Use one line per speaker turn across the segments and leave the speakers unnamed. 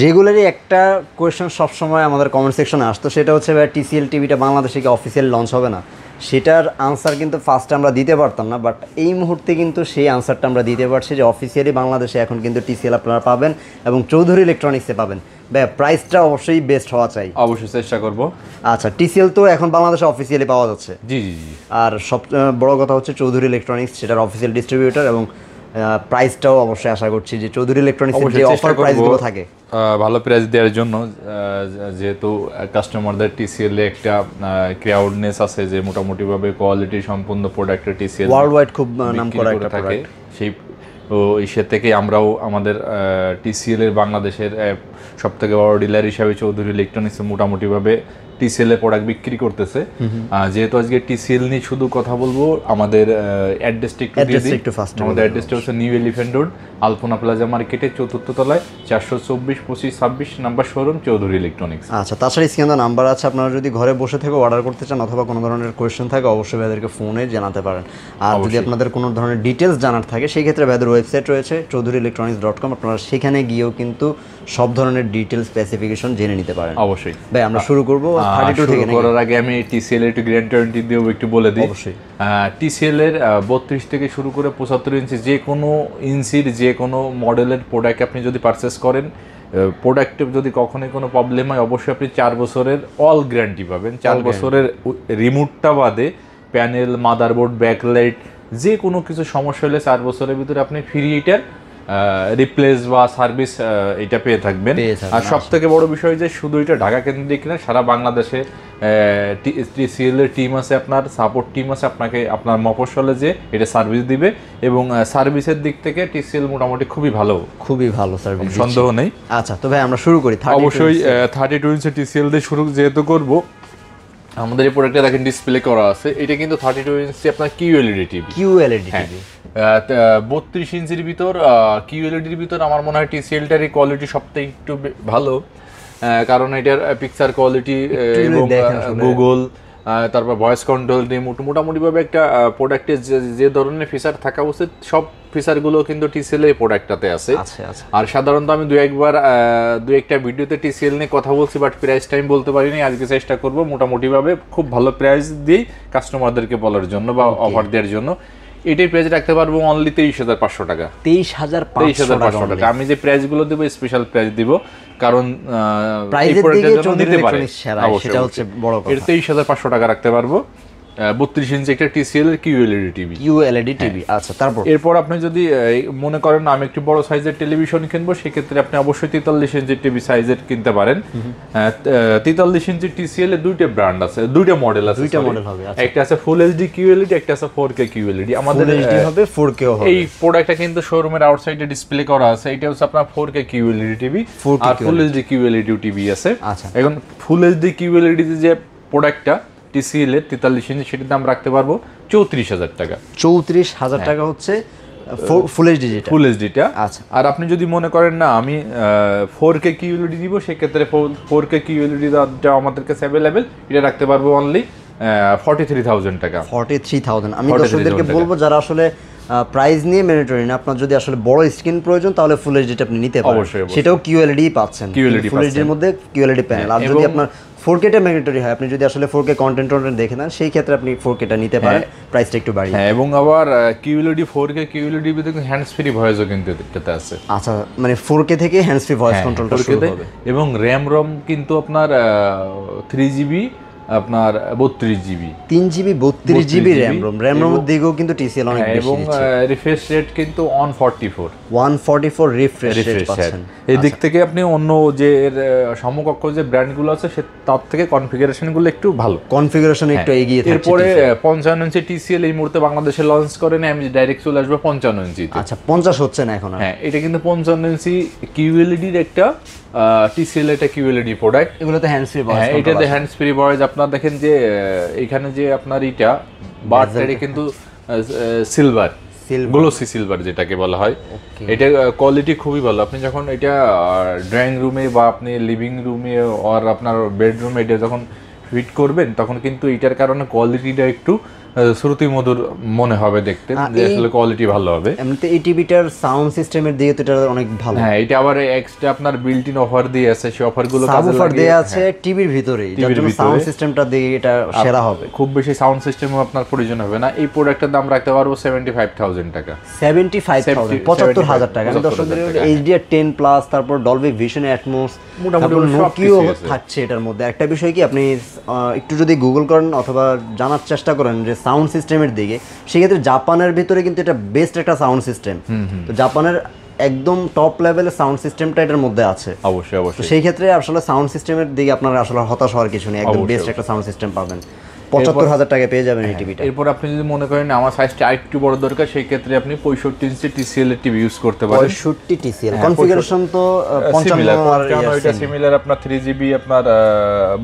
রেগুলারই একটা কোয়েশ্চেন সবসময় আমাদের কমেন্ট সেকশনে আসতো, সেটা হচ্ছে ভাই টিসিএল টিভিটা বাংলাদেশে কি অফিসিয়াল লঞ্চ হবে না? সেটার আনসার কিন্তু ফার্স্টে আমরা দিতে পারতাম না, বাট এই মুহূর্তে কিন্তু সেই আনসারটা আমরা দিতে পারছি যে অফিসিয়ালি বাংলাদেশে এখন কিন্তু টিসিএল আপনারা পাবেন এবং চৌধুরী ইলেকট্রনিক্সে পাবেন। ভাই প্রাইসটা অবশ্যই বেস্ট হওয়া চাই।
অবশ্যই চেষ্টা করব।
আচ্ছা, টিসিএল তো এখন বাংলাদেশে অফিসিয়ালি পাওয়া যাচ্ছে।
জি জি জি।
আর সব বড় কথা হচ্ছে চৌধুরী ইলেকট্রনিক্স সেটার অফিসিয়াল ডিস্ট্রিবিউটর, এবং প্রাইসটাও অবশ্যই আশা করছি যে চৌধুরী ইলেকট্রনিক্সের যে অফার প্রাইসগুলো থাকে
ভালো প্রাইস দেওয়ার জন্য, যেহেতু কাস্টমারদের টিসিএল এ একটা ক্রাউডনেস আছে যে মোটামুটিভাবে কোয়ালিটি সম্পন্ন প্রোডাক্টের টিসিএল
ওয়ার্ল্ড ওয়াইড খুব নাম করা একটা
থাকে,
প্রোডাক্ট।
সেই সে থেকে আমরাও আমাদের টিসিএল এর বাংলাদেশের সবথেকে বড় ডিলার হিসাবে চৌধুরী ইলেকট্রনিক্স মোটামুটিভাবে টিসিএল এর প্রোডাক্ট বিক্রি করতেছে। যেহেতু আজকে টিসিএল নিয়ে শুধু কথা বলবো, আমাদের অ্যাড্রেসটা একটু ফার্স্ট। আমাদের অ্যাড্রেসটা হচ্ছে নিউ এলিফ্যান্ট রোড, আলপনা প্লাজা মার্কেটের ৪র্থ তলায় ৪২৪-২৫-২৬ নাম্বার শোরুম চৌধুরী ইলেকট্রনিক্স।
আচ্ছা, তাছাড়া স্ক্রিনে নাম্বার আছে, আপনারা যদি ঘরে বসে থেকে অর্ডার করতে চান অথবা কোনো ধরনের কোয়েশ্চেন থাকে অবশ্যই ভাইদেরকে ফোনে জানাতে পারেন। আর যদি আপনাদের কোনো ধরনের ডিটেলস জানার থাকে সেই ক্ষেত্রে ভাইদের ওয়েবসাইট রয়েছে chaudhuryelectronics.com, আপনারা সেখানে গিয়েও কিন্তু সব ধরনের ডিটেলস স্পেসিফিকেশন জেনে নিতে পারেন।
অবশ্যই
ভাই আমরা শুরু করব 32 থেকে।
করার আগে আমি টিসিএল এর একটু গ্যারান্টি দিয়েও একটু বলে দিই।
অবশ্যই
টিসিএল এর 32 থেকে শুরু করে 75 ইঞ্চি যে কোনো ইঞ্চির যে কোনো মডেলের প্রোডাক্ট আপনি যদি পারচেস করেন, প্রোডাক্টে যদি কখনোই কোনো প্রবলেম হয় অবশ্যই আপনি 4 বছরের অল গ্যারান্টি পাবেন। 4 বছরের রিমোটটা বাদে প্যানেল, মাদারবোর্ড, ব্যাকলাইট যে কোনো কিছু সমস্যা হলে 4 বছরের ভিতরে আপনি ফ্রি এটার রিপ্লেস বা সার্ভিস এটা পেয়ে থাকবেন। আর সব থেকে বড় বিষয় যে শুধু এটা ঢাকা কেন্দ্রিক না, সারা বাংলাদেশে টিসিএল এর টিম আছে, আপনার সাপোর্ট টিম আছে, আপনাকে আপনার মফস্বলে যে এটা সার্ভিস দিবে। এবং সার্ভিসের দিক থেকে টিসিএল মোটামুটি খুবই ভালো সার্ভিস, সন্দেহ নেই।
আচ্ছা, তো ভাই আমরা শুরু করি।
অবশ্যই 32 ইঞ্চি টিসিএল দিয়ে শুরু যেহেতু করব, আমাদের এই প্রোডাক্টটা দেখেন ডিসপ্লে করা আছে, এটা কিন্তু 32 ইঞ্চি আপনার কিউএলইডি টিভি। 32 ইঞ্চির ভিতর কিউএলইডির ভিতর আমার মনে হয় টিসিএলটার কোয়ালিটি সবথেকে একটু ভালো, কারণ এটার পিকচার কোয়ালিটি এবং গুগল, তারপর ভয়েস কন্ট্রোল, রিমোট, মোটামুটিভাবে একটা প্রোডাক্টের যে ধরনের ফিচার থাকা উচিত সব ফিচারগুলো কিন্তু টিসিএল এর প্রোডাক্টটাতে আছে। আর সাধারণত আমি দু একটা ভিডিওতে টিসিএল নিয়ে কথা বলছি, বাট প্রাইস টাইম বলতে পারিনি। আজকে চেষ্টা করব মোটামুটিভাবে খুব ভালো প্রাইস দিই কাস্টমারদেরকে বলার জন্য বা অফার দেওয়ার জন্য। এটাই প্রাইস রাখতে পারবো অনলি 23,500 টাকা।
23,500
টাকা। আমি যে প্রাইসগুলো দেবো স্পেশাল প্রাইস দিব, কারণ
এই প্রোডাক্টের জন্য দিতে পারে, সেটা হচ্ছে বড় কথা।
23,500 টাকা রাখতে পারবো। 32 ইঞ্চি একটা টিসিএল এর কিউএলইডি টিভি।
আচ্ছা, তারপর
এরপর আপনি যদি মনে করেন আমি একটু বড় সাইজের টেলিভিশন কিনবো, সেক্ষেত্রে আপনি অবশ্যই 43 ইঞ্চি টিভি সাইজের কিনতে পারেন। 43 ইঞ্চি টিসিএল এর দুইটা ব্র্যান্ড আছে, দুইটা মডেল আছে। একটা আছে ফুল এইচডি কিউএলইডি, একটা আছে 4K কিউএলইডি। আমাদের
এইচডি হবে, 4K হবে।
এই প্রোডাক্টটা কিন্তু শোরুমের আউটসাইডে ডিসপ্লে করা আছে। এটা হচ্ছে আপনার 4K কিউএলইডি টিভি, আর ফুল এইচডি কিউএলইডি টিভি আছে।
আচ্ছা,
এখন ফুল এইচডি কিউএলইডি যে প্রোডাক্টটা টিসিএল এর 43 ইঞ্চি, সেটার দাম রাখতে পারবো 34,000 টাকা।
34,000 টাকা হচ্ছে ফুল এইচডিটা। আচ্ছা,
আর আপনি যদি মনে করেন না আমি 4K কিউএলইডি দিব, সেক্ষেত্রে 4K কিউএলইডি আমাদের কাছে অ্যাভেলেবেল, এটা রাখতে পারবো অনলি 43,000 টাকা।
43,000। আমি দর্শকদেরকে বলবো যারা আসলে প্রাইস নিয়ে ম্যান্ডেটরি না, আপনার যদি আসলে বড় স্ক্রিন প্রয়োজন তাহলে ফুল এইচডিটা আপনি নিতে পারেন, সেটাও কিউএলইডি পাচ্ছেন। ফুল এইচডির মধ্যে কিউএলইডি প্যানেল। আর যদি আপনার 4K টা ম্যান্ডেটরি হয়, আপনি যদি আসলে 4K কন্টেন্ট দেখে নেন সেই ক্ষেত্রে আপনি 4K টা নিতে পারেন, প্রাইসটা একটু বাড়িয়ে।
হ্যাঁ, এবং আবার কিউএলইডি 4K কিউএলইডি ভিতরে হ্যান্ডস ফ্রি ভয়েসও কিন্তু এটাতে আছে।
আচ্ছা, মানে 4K থেকে হ্যান্ডস ফ্রি ভয়েস কন্ট্রোলটা শুরু হবে।
এবং রম কিন্তু আপনার 3GB, আপনার 32GB,
3GB 32GB রোমের দিকেও কিন্তু টিসিএল অনেক বেশি দিচ্ছে।
এবং রিফ্রেশ রেট কিন্তু
144 রিফ্রেশ রেট পাচ্ছেন।
এই দিক থেকে আপনি অন্য যে সমকক্ষ যে ব্র্যান্ডগুলো আছে তার থেকে কনফিগারেশনগুলো একটু ভালো,
কনফিগারেশন একটু এগিয়ে থাকছে।
এরপরে 55 ইঞ্চি টিসিএল এই মুহূর্তে বাংলাদেশে লঞ্চ করে না, আমি ডাইরেক্ট চলে আসবো 55 ইঞ্চিতে।
আচ্ছা, 50 হচ্ছে না এখন?
হ্যাঁ, এটা কিন্তু 55 ইঞ্চি কিউএলইডির একটা টিসিএল এটা কিউএলইডি প্রোডাক্ট।
এগুলোতে হ্যান্ডস ফ্রি ভয়েস,
এটাতে হ্যান্ডস ফ্রি ভয়েস। আপনার দেখেন যে এখানে যে আপনার এটা বারটা কিন্তু সিলভার, গ্লোসি সিলভার যেটাকে বলা হয়। এটা কোয়ালিটি খুবই ভালো। আপনি যখন এটা ড্রয়িং রুমে বা আপনি লিভিং রুমে আর আপনার বেডরুমে এটা যখন ফিট করবেন তখন কিন্তু এটার কারণে কোয়ালিটিটা একটু শ্রুতি মধুর মনে হবে দেখতে, যে আসলে কোয়ালিটি ভালো হবে।
এমনিতে এই টিভিটার সাউন্ড সিস্টেমের দিকে তো এটা অনেক ভালো।
হ্যাঁ, এটা আবার এক্সট্রা আপনার বিল্ট ইন অফার দিয়ে আছে, সেই অফারগুলো কাজে
সাবউফার
লাগিয়ে
দেয়া আছে টিভির ভিতরেই, যার জন্য সাউন্ড সিস্টেমটা দিয়ে এটা সেরা হবে।
খুব বেশি সাউন্ড সিস্টেমও আপনার প্রয়োজন হবে না। এই প্রোডাক্টের দাম রাখতে পারবো 75,000 টাকা।
75,000, 75,000 টাকা। আমি দর্শকদের HDR10 প্লাস, তারপর ডলবি ভিশন অ্যাটমস,
মোটামুটি
নোকিও থাকছে এটার মধ্যে। একটা বিষয় কি, আপনি একটু যদি গুগল করেন অথবা জানার চেষ্টা করেন যে সাউন্ড সিস্টেমের দিকে, সেক্ষেত্রে জাপানের ভিতরে কিন্তু এটা বেস্ট একটা সাউন্ড সিস্টেম। তো জাপানের একদম টপ লেভেলের সাউন্ড সিস্টেমটা এটার মধ্যে আছে।
অবশ্যই
তো
অবশ্যই।
সেই ক্ষেত্রে আসলে সাউন্ড সিস্টেমের দিকে আপনারা আসলে হতাশ হওয়ার কিছু নেই, একদম বেস্ট একটা সাউন্ড সিস্টেম পাবেন। 75,000 টাকায় পেয়ে যাবেন এই টিভিটা।
এরপর আপনি যদি মনে করেন আমার সাইজটা আরেকটু বড় দরকার, সেই ক্ষেত্রে আপনি 65 ইঞ্চি TCL এর টিভি ইউজ করতে পারেন।
65 TCL কনফিগারেশন তো 55 আর
এটা সিমিলার, আপনার 3GB, আপনার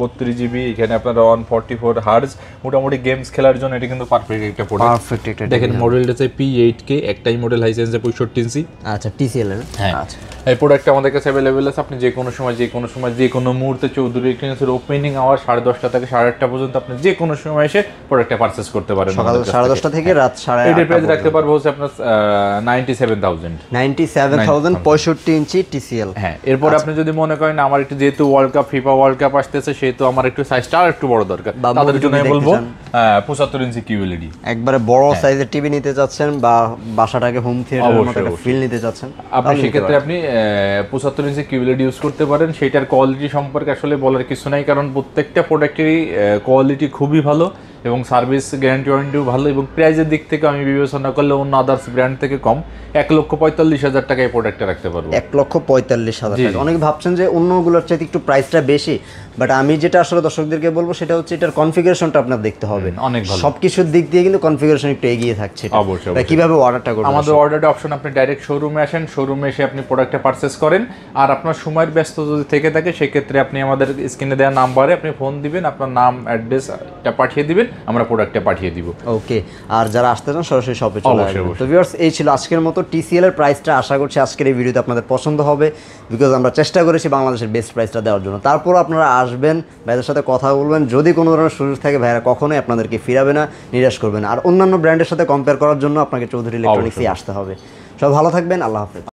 32GB, এখানে আপনার 144 হার্জ। মোটামুটি গেমস খেলার জন্য এটা কিন্তু পারফেক্ট একটা প্রোডাক্ট।
পারফেক্ট একটা
দেখেন মডেলটা হচ্ছে P8K, একটাই মডেল হাইসেন্সে 65 ইঞ্চি।
আচ্ছা, TCL এর।
হ্যাঁ,
আচ্ছা,
এই প্রোডাক্টটা আমাদের কাছে অ্যাভেলেবেল আছে। আপনি যে কোনো সময় যে কোনো মুহূর্তে চৌধুরী ইলেকট্রনিক্সের ওপেনিং আওয়ার 10:30 থেকে 8:30 পর্যন্ত আপনি যে কোনো সময় এসে প্রোডাক্টটা পারচেজ করতে পারেন।
সকাল 10:30 থেকে রাত 8:30।
এটার প্রাইস রাখতে পারবো হচ্ছে আপনার 97,000।
97,000 65 ইঞ্চি TCL।
হ্যাঁ, এরপর আপনি যদি মনে করেন আমার একটু, যেহেতু world cup, FIFA world cup আসতেছে, সেহেতু আমার একটু সাইজটা আর একটু বড় দরকার, তাদের জন্য আমি বলবো 75 ইঞ্চি QLED।
একবারে বড় সাইজের টিভি নিতে যাচ্ছেন বা বাসাটাকে হোম থিয়েটারের মতো একটা ফিল নিতে যাচ্ছেন,
আপনি সেক্ষেত্রে আপনি 75 ইঞ্চি QLED ইউজ করতে পারেন। সেটার কোয়ালিটি সম্পর্কে আসলে বলার কিছু নাই, কারণ প্রত্যেকটা প্রোডাক্টেরই কোয়ালিটি খুবই ভালো এবং সার্ভিস গ্যারান্টি ওয়ারেন্টিও ভালো, এবং প্রাইসের দিক থেকে আমি বিবেচনা করলে অন্য আদার্স ব্র্যান্ড থেকে কম। 1,45,000 টাকায় এই প্রোডাক্টটা রাখতে পারবো।
1,45,000 টাকা। অনেকে ভাবছেন যে অন্যগুলোর চাইতে একটু প্রাইসটা বেশি, বাট আমি যেটা আসলে দর্শকদেরকে বলবো সেটা হচ্ছে এটার কনফিগারেশনটা আপনার দেখতে হবে।
অনেক ভালো,
সবকিছুর দিক দিয়ে কিন্তু কনফিগারেশন একটু এগিয়ে থাকছে।
অবশ্যই।
কিভাবে অর্ডারটা করবেন?
আমাদের অর্ডারটা অপশন, আপনি ডাইরেক্ট শোরুমে আসেন, শোরুমে এসে আপনি প্রোডাক্টটা পারচেস করেন। আর আপনার সময়ের ব্যস্ত যদি থেকে থাকে, সেক্ষেত্রে আপনি আমাদের স্ক্রিনে দেওয়া নাম্বারে আপনি ফোন দিবেন, আপনার নাম অ্যাড্রেসটা পাঠিয়ে দিবেন, আমরা প্রোডাক্টটা পাঠিয়ে দিব।
ওকে। আর যারা আসতে চান সরাসরি শপে চলে আসবেন। তো ভিউয়ার্স, এই ছিল আজকের মতো TCL এর প্রাইসটা। আশা করছি আজকের এই ভিডিওতে আপনাদের পছন্দ হবে, বিকজ আমরা চেষ্টা করেছি বাংলাদেশের বেস্ট প্রাইসটা দেওয়ার জন্য। তারপর আপনারা আসবেন, ভাইদের সাথে কথা বলবেন, যদি কোনো ধরনের সুযোগ থাকে ভাইরা কখনোই আপনাদেরকে ফিরাবে না, নিরাশ করবে না। আর অন্যান্য ব্র্যান্ডের সাথে কম্পেয়ার করার জন্য আপনাকে চৌধুরী ইলেকট্রনিক্সই আসতে হবে। সব ভালো থাকবেন, আল্লাহ হাফেজ।